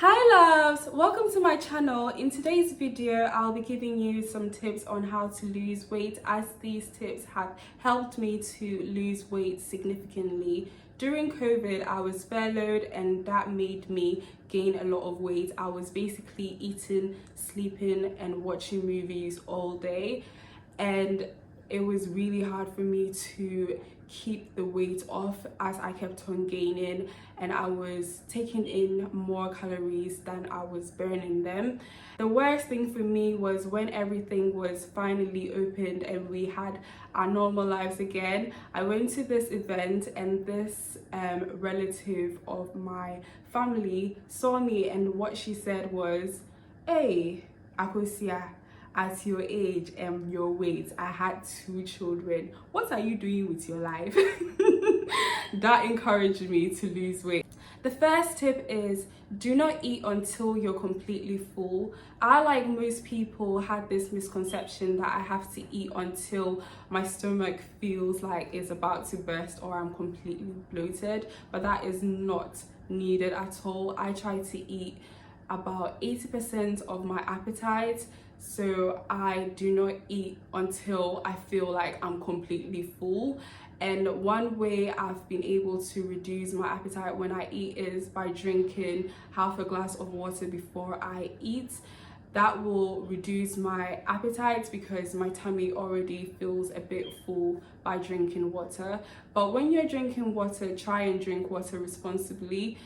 Hi loves, welcome to my channel. In today's video I'll be giving you some tips on how to lose weight, as these tips have helped me to lose weight significantly. During COVID I was furloughed and that made me gain a lot of weight. I was basically eating, sleeping and watching movies all day, and it was really hard for me to keep the weight off as I kept on gaining, and I was taking in more calories than I was burning them. The worst thing for me was when everything was finally opened and we had our normal lives again. I went to this event and this relative of my family saw me, and what she said was, "Hey, Akosia, at your age and your weight, I had 2 children. What are you doing with your life?" That encouraged me to lose weight. The first tip is do not eat until you're completely full. I, like most people, had this misconception that I have to eat until my stomach feels like it's about to burst or I'm completely bloated, but that is not needed at all. I try to eat about 80% of my appetite, so I do not eat until I feel like I'm completely full. And one way I've been able to reduce my appetite when I eat is by drinking half a glass of water before I eat. That will reduce my appetite because my tummy already feels a bit full by drinking water. But when you're drinking water, try and drink water responsibly.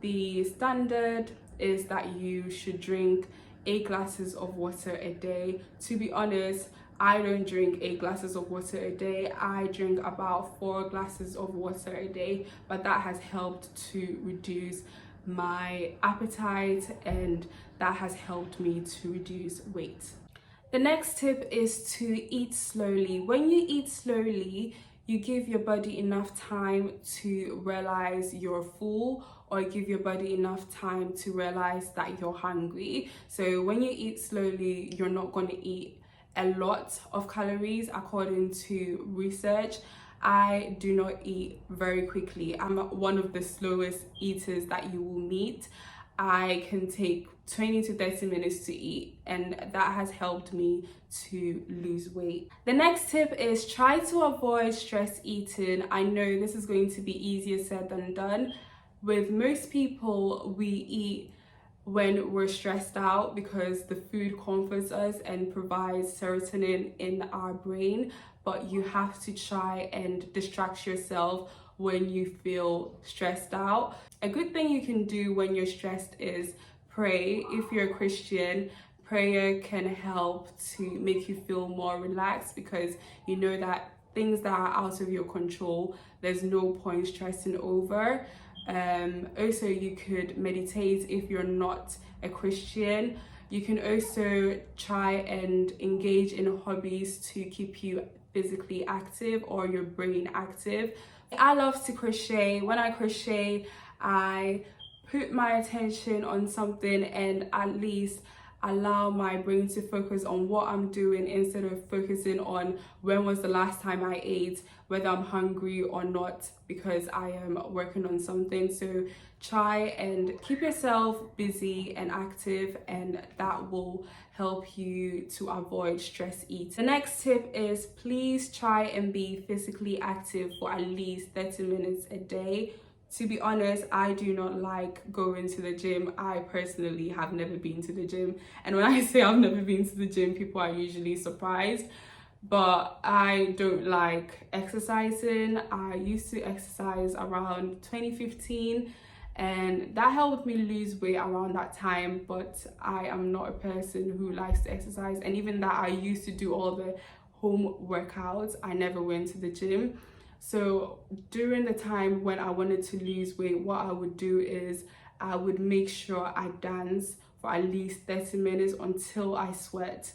The standard is that you should drink 8 glasses of water a day. To be honest, I don't drink 8 glasses of water a day. I drink about 4 glasses of water a day, but that has helped to reduce my appetite and that has helped me to reduce weight. The next tip is to eat slowly. When you eat slowly, you give your body enough time to realize you're full, or give your body enough time to realize that you're hungry. So when you eat slowly, you're not going to eat a lot of calories. According to research, I do not eat very quickly. I'm one of the slowest eaters that you will meet. I can take 20 to 30 minutes to eat, and that has helped me to lose weight. The next tip is try to avoid stress eating. I know this is going to be easier said than done. With most people, we eat when we're stressed out because the food comforts us and provides serotonin in our brain, but you have to try and distract yourself when you feel stressed out. A good thing you can do when you're stressed is pray. If you're a Christian, prayer can help to make you feel more relaxed because you know that things that are out of your control, there's no point stressing over. Also, you could meditate if you're not a Christian. You can also try and engage in hobbies to keep you physically active or your brain active. I love to crochet. When I crochet, I put my attention on something and at least allow my brain to focus on what I'm doing instead of focusing on when was the last time I ate, whether I'm hungry or not, because I am working on something. So try and keep yourself busy and active, and that will help you to avoid stress eating. The next tip is please try and be physically active for at least 30 minutes a day. To be honest, I do not like going to the gym. I personally have never been to the gym. And when I say I've never been to the gym, people are usually surprised. But I don't like exercising. I used to exercise around 2015 and that helped me lose weight around that time. But I am not a person who likes to exercise. And even that, I used to do all the home workouts. I never went to the gym. So during the time when I wanted to lose weight, what I would do is I would make sure I dance for at least 30 minutes until I sweat,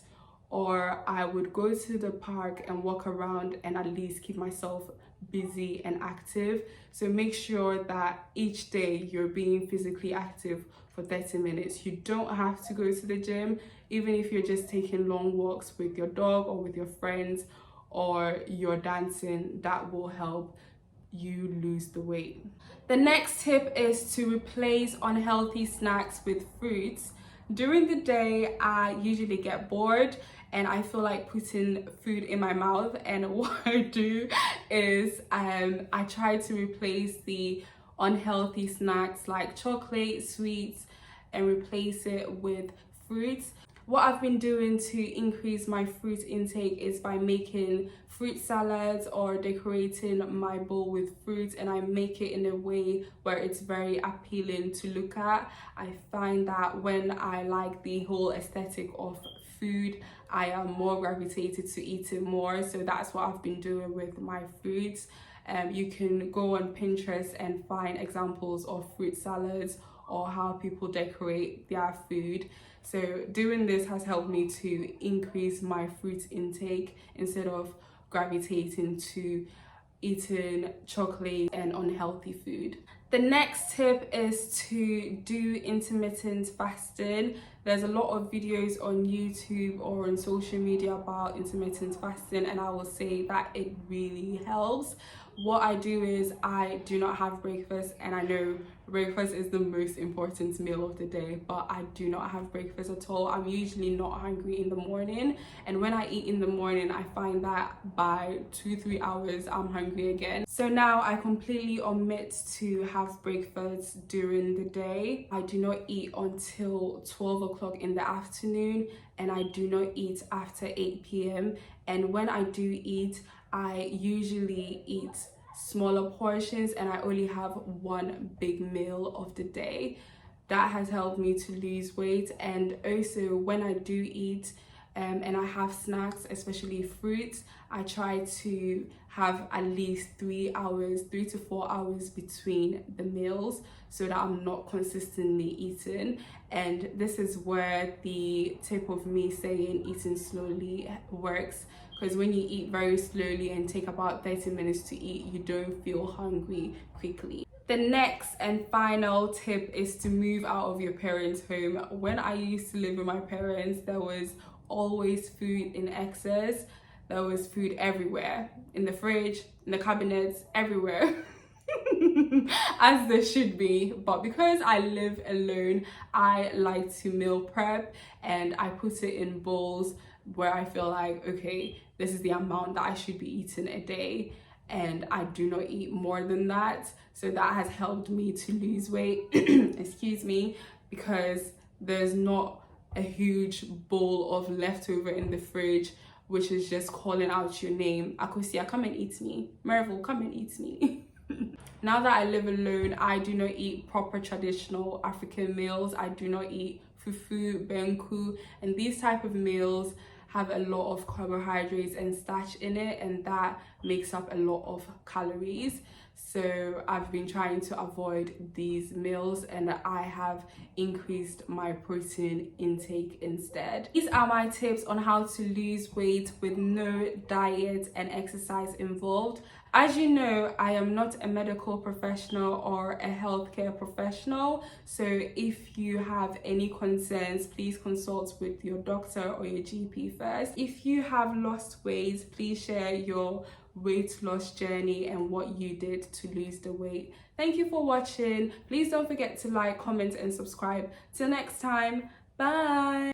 or I would go to the park and walk around and at least keep myself busy and active. So make sure that each day you're being physically active for 30 minutes. You don't have to go to the gym, even if you're just taking long walks with your dog or with your friends, or you're dancing, that will help you lose the weight. The next tip is to replace unhealthy snacks with fruits. During the day, I usually get bored and I feel like putting food in my mouth, and what I do is I try to replace the unhealthy snacks like chocolate, sweets, and replace it with fruits. What I've been doing to increase my fruit intake is by making fruit salads or decorating my bowl with fruit, and I make it in a way where it's very appealing to look at. I find that when I like the whole aesthetic of food, I am more gravitated to eating more. So that's what I've been doing with my fruits. You can go on Pinterest and find examples of fruit salads or how people decorate their food. So doing this has helped me to increase my fruit intake instead of gravitating to eating chocolate and unhealthy food. The next tip is to do intermittent fasting. There's a lot of videos on YouTube or on social media about intermittent fasting, and I will say that it really helps. What I do is I do not have breakfast, and I know breakfast is the most important meal of the day, but I do not have breakfast at all. I'm usually not hungry in the morning, and when I eat in the morning, I find that by 2-3 hours I'm hungry again. So now I completely omit to have breakfast during the day. I do not eat until 12 o'clock in the afternoon, and I do not eat after 8 p.m. And when I do eat, I usually eat smaller portions and I only have one big meal of the day. That has helped me to lose weight. And also when I do eat and I have snacks, especially fruits, I try to have at least 3 to 4 hours between the meals so that I'm not consistently eating. And this is where the tip of me saying eating slowly works, because when you eat very slowly and take about 30 minutes to eat, you don't feel hungry quickly. The next and final tip is to move out of your parents' home. When I used to live with my parents, there was always food in excess. There was food everywhere, in the fridge, in the cabinets, everywhere. As there should be. But because I live alone, I like to meal prep and I put it in bowls where I feel like, okay, this is the amount that I should be eating a day, and I do not eat more than that. So that has helped me to lose weight, excuse me, because there's not a huge bowl of leftover in the fridge which is just calling out your name. Akosia, come and eat me. Merville, come and eat me. Now that I live alone, I do not eat proper traditional African meals. I do not eat fufu, benku, and these type of meals have a lot of carbohydrates and starch in it, and that makes up a lot of calories. So I've been trying to avoid these meals and I have increased my protein intake instead. These are my tips on how to lose weight with no diet and exercise involved. As you know, I am not a medical professional or a healthcare professional, so if you have any concerns, please consult with your doctor or your GP first. If you have lost weight, please share your weight loss journey and what you did to lose the weight. Thank you for watching. Please don't forget to like, comment, and subscribe. Till next time, bye.